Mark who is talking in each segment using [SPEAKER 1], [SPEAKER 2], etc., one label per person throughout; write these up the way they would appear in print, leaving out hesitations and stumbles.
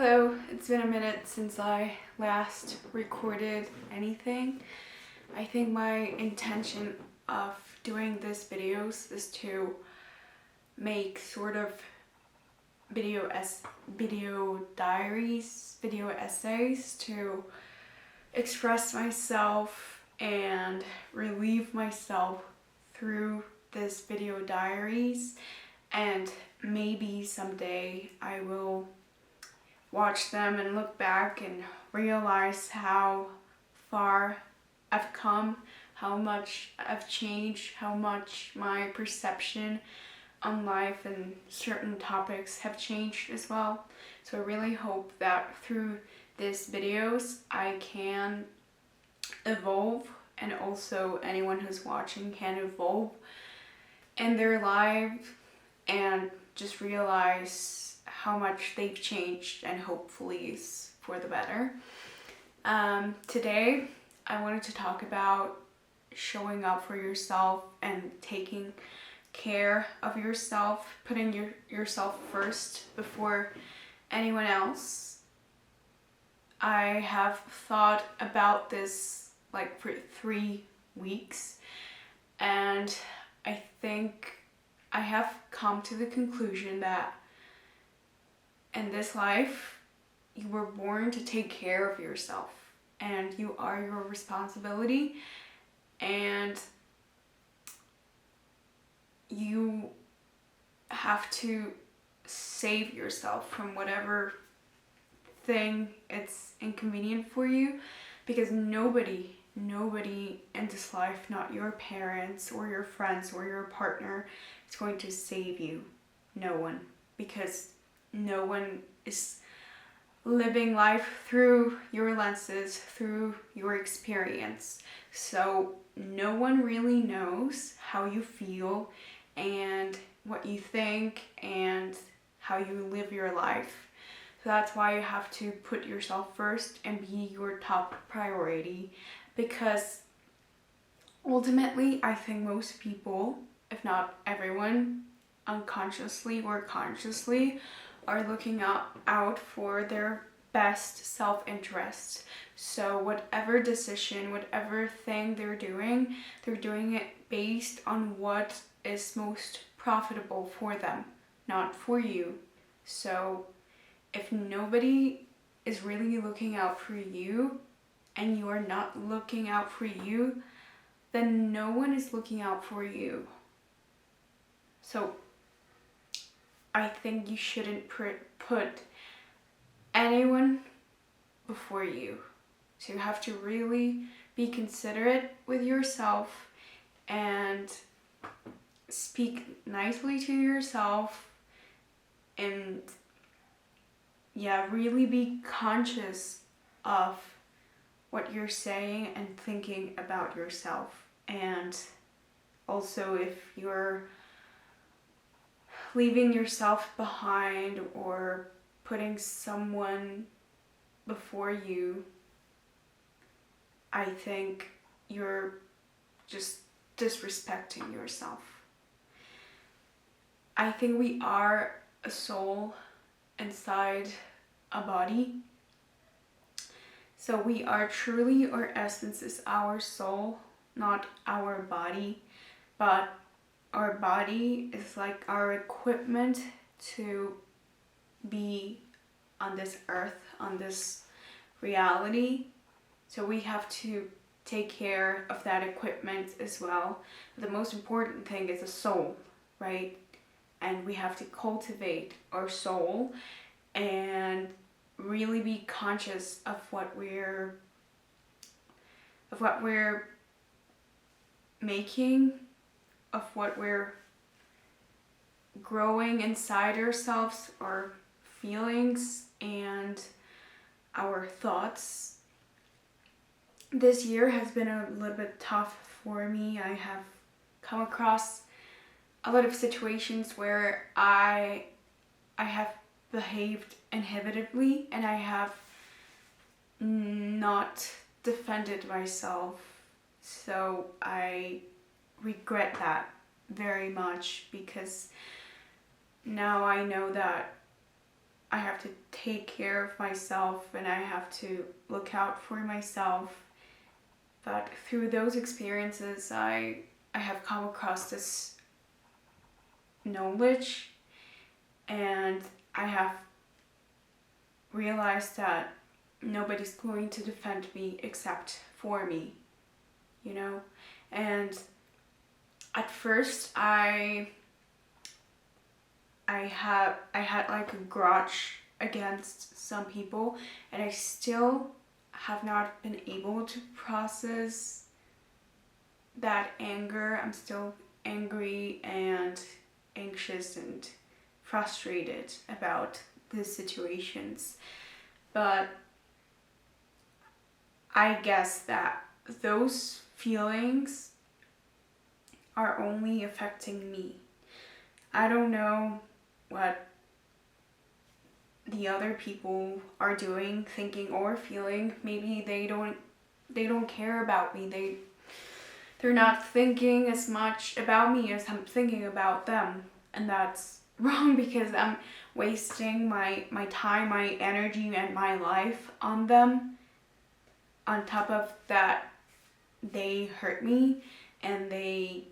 [SPEAKER 1] Hello, it's been a minute since I last recorded anything. I think my intention of doing these videos is to make sort of video diaries, video essays to express myself and relieve myself through this video diaries, and maybe someday I will watch them and look back and realize how far I've come, how much I've changed, how much my perception on life and certain topics have changed as well. So I really hope that through these videos I can evolve, and also anyone who's watching can evolve in their life and just realize how much they've changed, and hopefully is for the better. Today I wanted to talk about showing up for yourself and taking care of yourself, putting yourself first before anyone else. I have thought about this like for 3 weeks, and I think I have come to the conclusion that in this life, you were born to take care of yourself, and you are your responsibility, and you have to save yourself from whatever thing it's inconvenient for you, because nobody in this life, not your parents or your friends or your partner, is going to save you. No one, because no one is living life through your lenses, through your experience. So no one really knows how you feel and what you think and how you live your life. So that's why you have to put yourself first and be your top priority, because ultimately I think most people, if not everyone, unconsciously or consciously, are looking out for their best self-interest. So whatever decision, whatever thing they're doing it based on what is most profitable for them, not for you. So if nobody is really looking out for you and you are not looking out for you, then no one is looking out for you. So I think you shouldn't put anyone before you. So you have to really be considerate with yourself and speak nicely to yourself, and really be conscious of what you're saying and thinking about yourself. And also, if you're leaving yourself behind or putting someone before you, I think you're just disrespecting yourself. I think we are a soul inside a body. So we are truly, our essence is our soul, not our body, but our body is like our equipment to be on this earth, on this reality. So we have to take care of that equipment as well. The most important thing is the soul, right? And we have to cultivate our soul and really be conscious of what we're making, of what we're growing inside ourselves, our feelings and our thoughts. This year has been a little bit tough for me. I have come across a lot of situations where I have behaved inhibitively, and I have not defended myself. So I regret that very much, because now I know that I have to take care of myself and I have to look out for myself. But through those experiences, I have come across this knowledge, and I have realized that nobody's going to defend me except for me, you know? And at first I had like a grudge against some people, and I still have not been able to process that anger. I'm still angry and anxious and frustrated about the situations. But I guess that those feelings are only affecting me. I don't know what the other people are doing, thinking, or feeling. Maybe they don't care about me. They're not thinking as much about me as I'm thinking about them. And that's wrong, because I'm wasting my time, my energy, and my life on them. On top of that, they hurt me, and they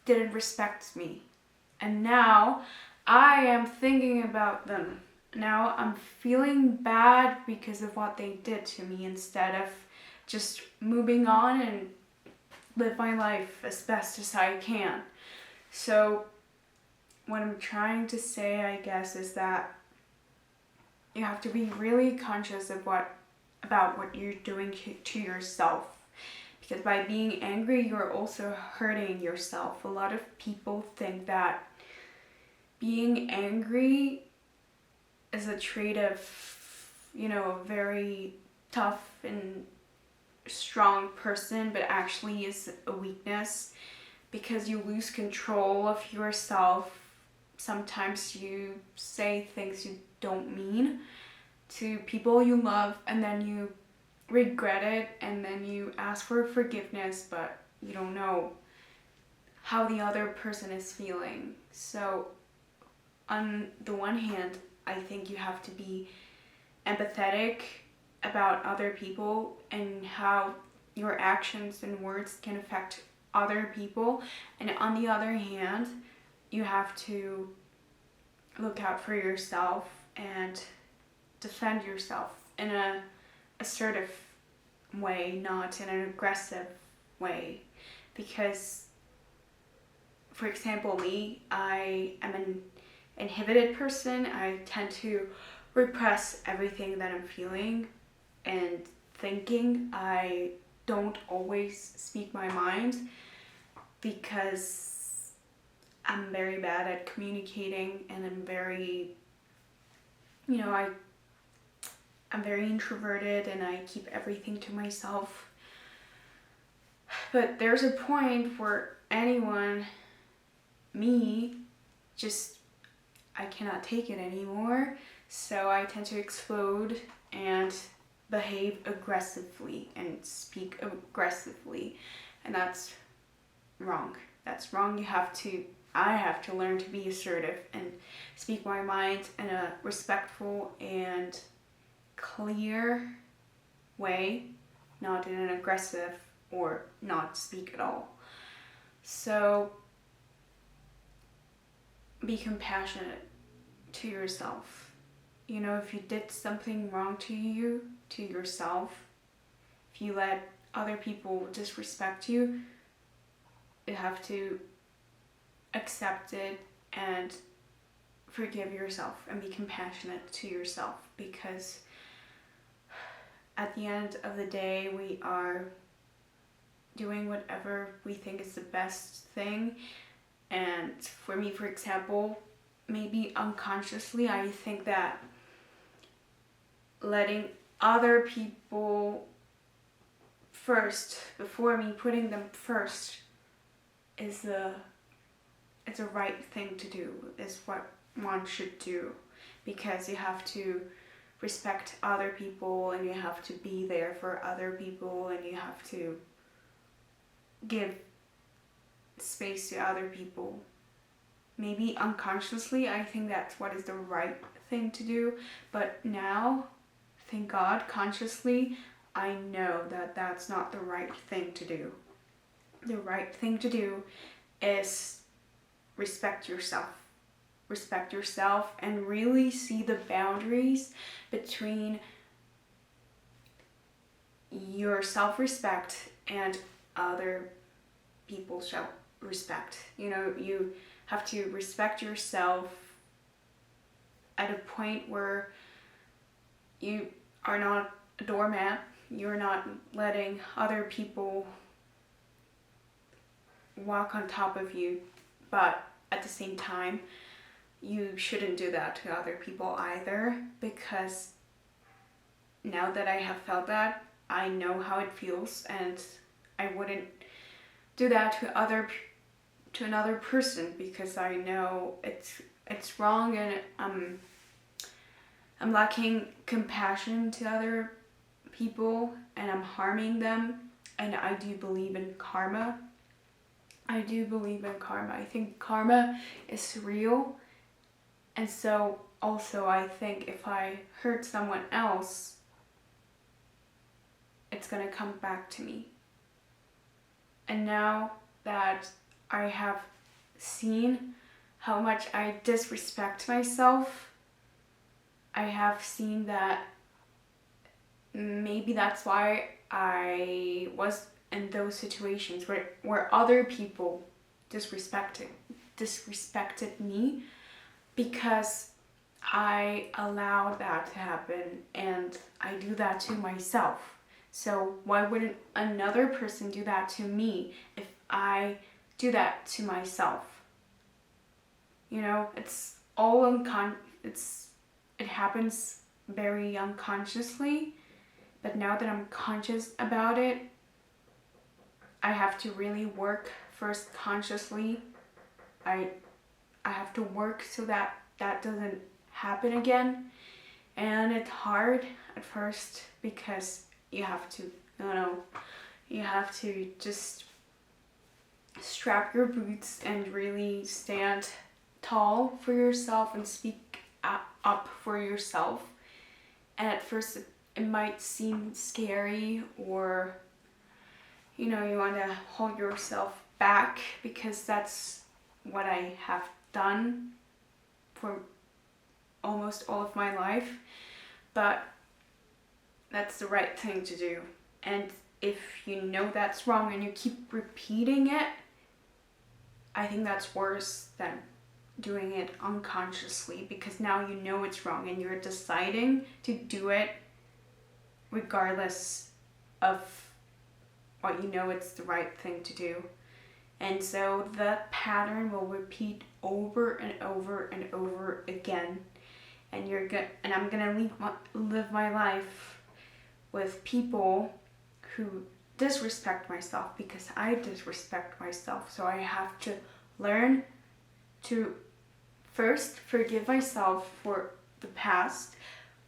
[SPEAKER 1] didn't respect me. And now I am thinking about them. Now I'm feeling bad because of what they did to me, instead of just moving on and live my life as best as I can. So what I'm trying to say, I guess, is that you have to be really conscious of about what you're doing to yourself. Because by being angry, you're also hurting yourself. A lot of people think that being angry is a trait of, a very tough and strong person, but actually is a weakness, because you lose control of yourself. Sometimes you say things you don't mean to people you love, and then you regret it, and then you ask for forgiveness, but you don't know how the other person is feeling. So on the one hand, I think you have to be empathetic about other people and how your actions and words can affect other people. And on the other hand, you have to look out for yourself and defend yourself in an assertive way, not in an aggressive way. Because, for example, me, I am an inhibited person. I tend to repress everything that I'm feeling and thinking. I don't always speak my mind because I'm very bad at communicating, and I'm very, I'm very introverted, and I keep everything to myself. But there's a point where I cannot take it anymore. So I tend to explode and behave aggressively and speak aggressively. And that's wrong. That's wrong. I have to learn to be assertive and speak my mind in a respectful and clear way, not in an aggressive or not speak at all. So be compassionate to yourself. If you did something wrong to yourself, if you let other people disrespect you, you have to accept it and forgive yourself and be compassionate to yourself, because at the end of the day, we are doing whatever we think is the best thing. And for me, for example, maybe unconsciously, I think that letting other people first before me, putting them first, is a right thing to do, is what one should do, because you have to respect other people, and you have to be there for other people, and you have to give space to other people. maybe unconsciously I think that's what is the right thing to do, but now, thank God, consciously I know that that's not the right thing to do. The right thing to do is respect yourself. Respect yourself and really see the boundaries between your self-respect and other people's self-respect. You know, you have to respect yourself at a point where you are not a doormat. You're not letting other people walk on top of you, but at the same time, you shouldn't do that to other people either, because now that I have felt that, I know how it feels, and I wouldn't do that to another person, because I know it's wrong, and I'm lacking compassion to other people, and I'm harming them. And I do believe in karma. I think karma is real. And so also I think if I hurt someone else, it's gonna come back to me. And now that I have seen how much I disrespect myself, I have seen that maybe that's why I was in those situations where other people disrespected me, because I allowed that to happen, and I do that to myself. So why wouldn't another person do that to me if I do that to myself? You know, it's all it happens very unconsciously, but now that I'm conscious about it, I have to really work first consciously. I have to work so that that doesn't happen again. And it's hard at first, because you have to, you have to just strap your boots and really stand tall for yourself and speak up for yourself. And at first it might seem scary, or you want to hold yourself back, because that's what I have done for almost all of my life. But that's the right thing to do. And if you know that's wrong and you keep repeating it, I think that's worse than doing it unconsciously, because now you know it's wrong and you're deciding to do it regardless of what you know it's the right thing to do. And so the pattern will repeat over and over and over again. And I'm gonna live my life with people who disrespect myself, because I disrespect myself. So I have to learn to first forgive myself for the past,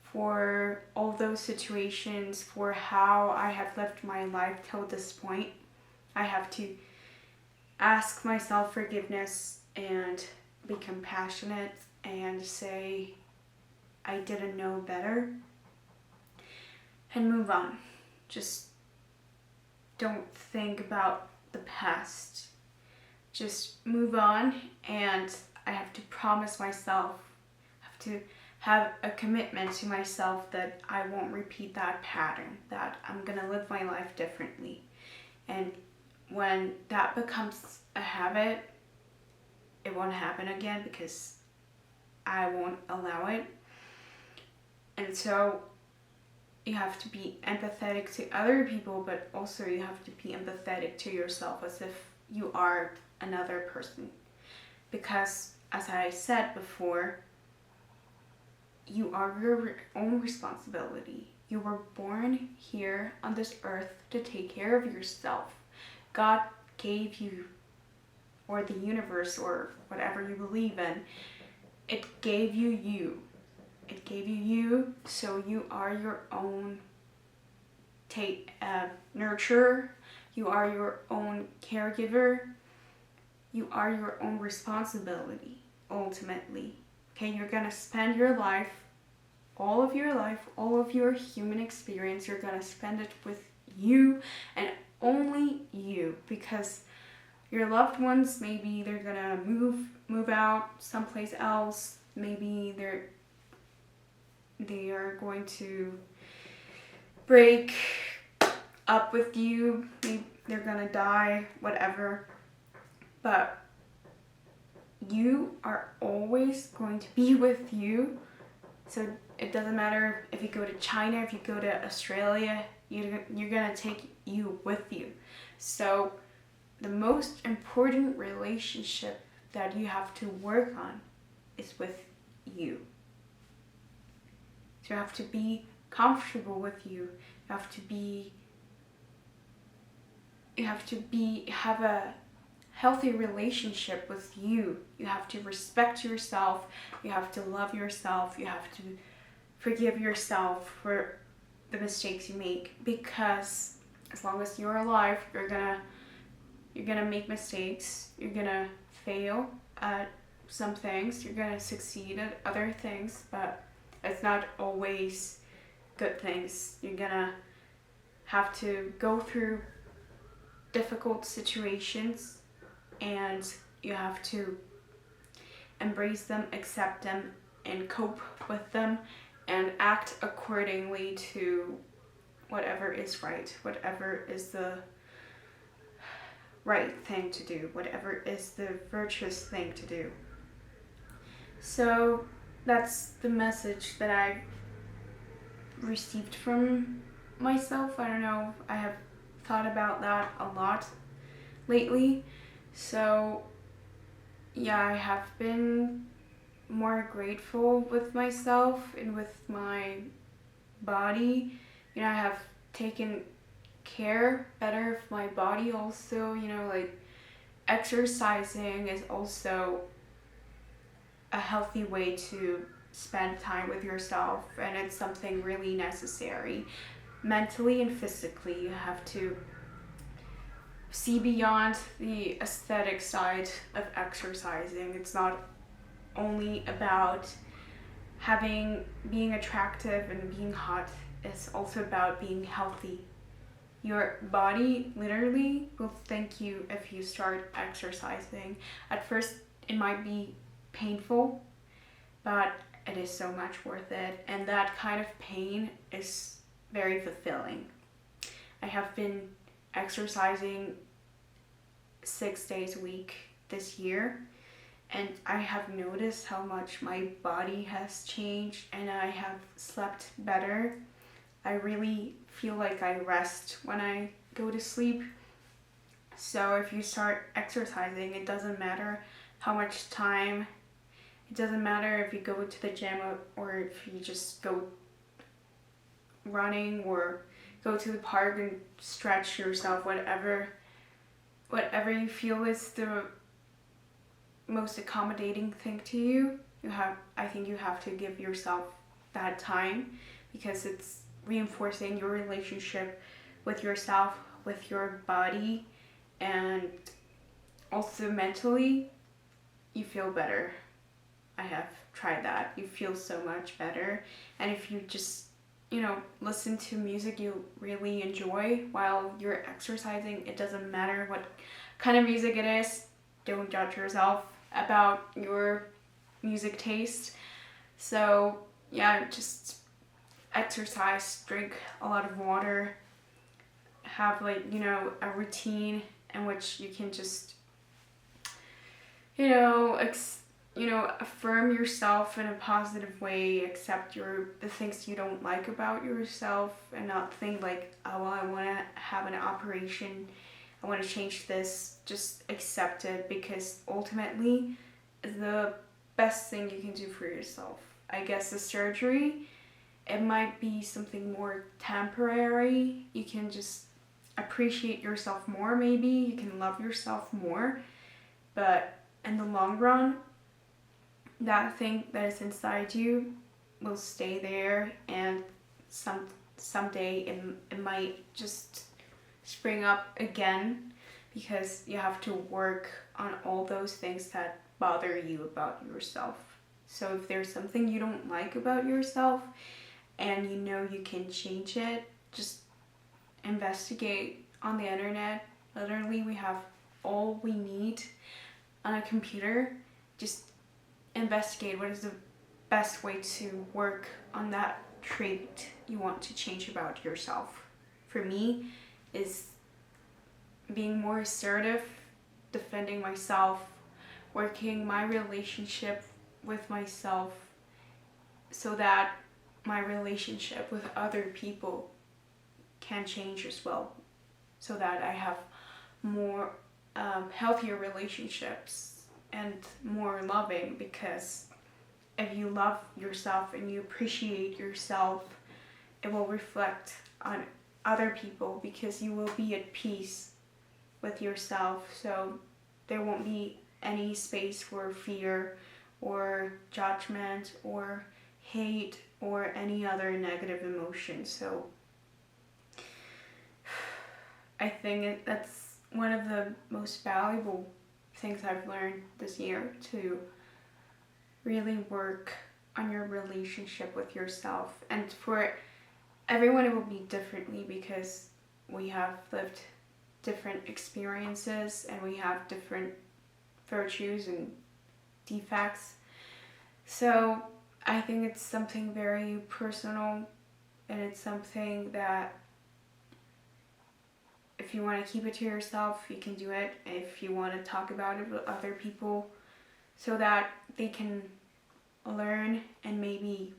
[SPEAKER 1] for all those situations, for how I have lived my life till this point. I have to ask myself forgiveness and be compassionate and say I didn't know better, and move on. Just don't think about the past. Just move on, and I have to promise myself, I have to have a commitment to myself that I won't repeat that pattern, that I'm gonna live my life differently. And when that becomes a habit, it won't happen again, because I won't allow it. And so you have to be empathetic to other people, but also you have to be empathetic to yourself, as if you are another person. Because as I said before, you are your own responsibility. You were born here on this earth to take care of yourself. God gave you, or the universe, or whatever you believe in, it gave you you. It gave you you, so you are your own nurturer. You are your own caregiver. you are your own responsibility, ultimately. Okay, you're gonna spend your life, all of your human experience, you're gonna spend it with you and only you, because your loved ones, maybe they're gonna move out someplace else, maybe they are going to break up with you, maybe they're gonna die, whatever. But you are always going to be with you. So it doesn't matter if you go to China, if you go to Australia, you're gonna take you with you. So the most important relationship that you have to work on is with you. So you have to be comfortable with you. You have to have a healthy relationship with you. You have to respect yourself. You have to love yourself. You have to forgive yourself for the mistakes you make, because as long as you're alive, you're gonna make mistakes. You're gonna fail at some things. You're gonna succeed at other things, but it's not always good things. You're gonna have to go through difficult situations, and you have to embrace them, accept them, and cope with them, and act accordingly to whatever is right, whatever is the right thing to do, whatever is the virtuous thing to do. So that's the message that I received from myself. I don't know, I have thought about that a lot lately. So yeah, I have been more grateful with myself and with my body. You know, I have taken care better of my body also. You know, like exercising is also a healthy way to spend time with yourself, and it's something really necessary mentally and physically. You have to see beyond the aesthetic side of exercising. It's not only about being attractive and being hot. It's also about being healthy. Your body literally will thank you if you start exercising. At first it might be painful, but it is so much worth it, and that kind of pain is very fulfilling. I have been exercising 6 days a week this year, and I have noticed how much my body has changed, and I have slept better. I really feel like I rest when I go to sleep. So if you start exercising, it doesn't matter how much time, it doesn't matter if you go to the gym or if you just go running or go to the park and stretch yourself, whatever you feel is the most accommodating thing to you. I think you have to give yourself that time, because it's reinforcing your relationship with yourself, with your body, and also mentally you feel better. I have tried that. You feel so much better. And if you just, listen to music you really enjoy while you're exercising, it doesn't matter what kind of music it is. Don't judge yourself about your music taste. So yeah, just exercise, drink a lot of water, have a routine in which you can just affirm yourself in a positive way, accept the things you don't like about yourself, and not think like, oh well, I want to have an operation, I want to change this. Just accept it, because ultimately the best thing you can do for yourself. I guess the surgery, it might be something more temporary. You can just appreciate yourself more, maybe you can love yourself more, but in the long run, that thing that is inside you will stay there, and someday it might just spring up again, because you have to work on all those things that bother you about yourself. So if there's something you don't like about yourself and you know you can change it, just investigate on the internet. Literally, we have all we need on a computer. Just investigate what is the best way to work on that trait you want to change about yourself. For me, is being more assertive, defending myself, working my relationship with myself so that my relationship with other people can change as well, so that I have more healthier relationships and more loving, because if you love yourself and you appreciate yourself, it will reflect on other people because you will be at peace with yourself. So there won't be any space for fear or judgment or hate or any other negative emotion. So I think that's one of the most valuable things I've learned this year, to really work on your relationship with yourself. And for everyone, it will be differently because we have lived different experiences and we have different virtues and defects. So I think it's something very personal, and it's something that if you want to keep it to yourself, you can do it. If you want to talk about it with other people so that they can learn and maybe,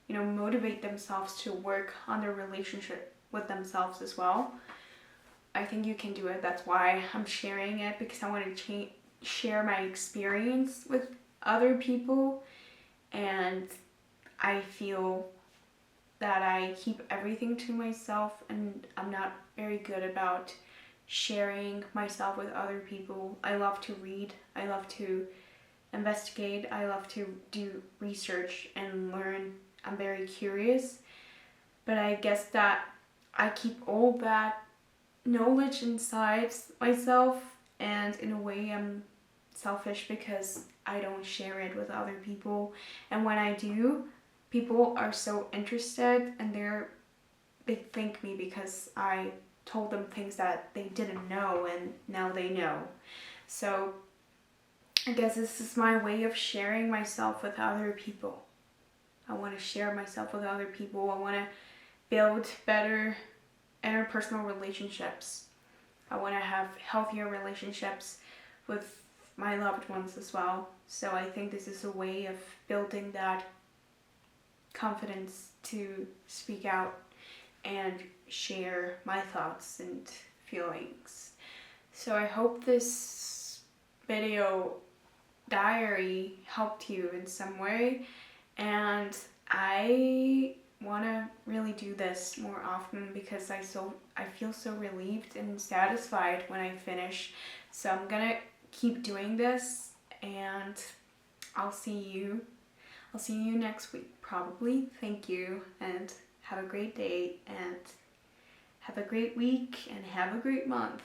[SPEAKER 1] motivate themselves to work on their relationship with themselves as well, I think you can do it. That's why I'm sharing it, because I want to share my experience with other people, and I feel that I keep everything to myself and I'm not very good about sharing myself with other people. I love to read, I love to investigate, I love to do research and learn. I'm very curious, but I guess that I keep all that knowledge inside myself, and in a way I'm selfish because I don't share it with other people. And when I do, people are so interested and they thank me because I told them things that they didn't know and now they know. So I guess this is my way of sharing myself with other people. I want to share myself with other people. I want to build better interpersonal relationships. I want to have healthier relationships with my loved ones as well. So I think this is a way of building that confidence to speak out and share my thoughts and feelings. So I hope this video diary helped you in some way, and I want to really do this more often because I feel so relieved and satisfied when I finish. So I'm gonna keep doing this, and I'll see you next week probably. Thank you, and have a great day, and have a great week, and have a great month.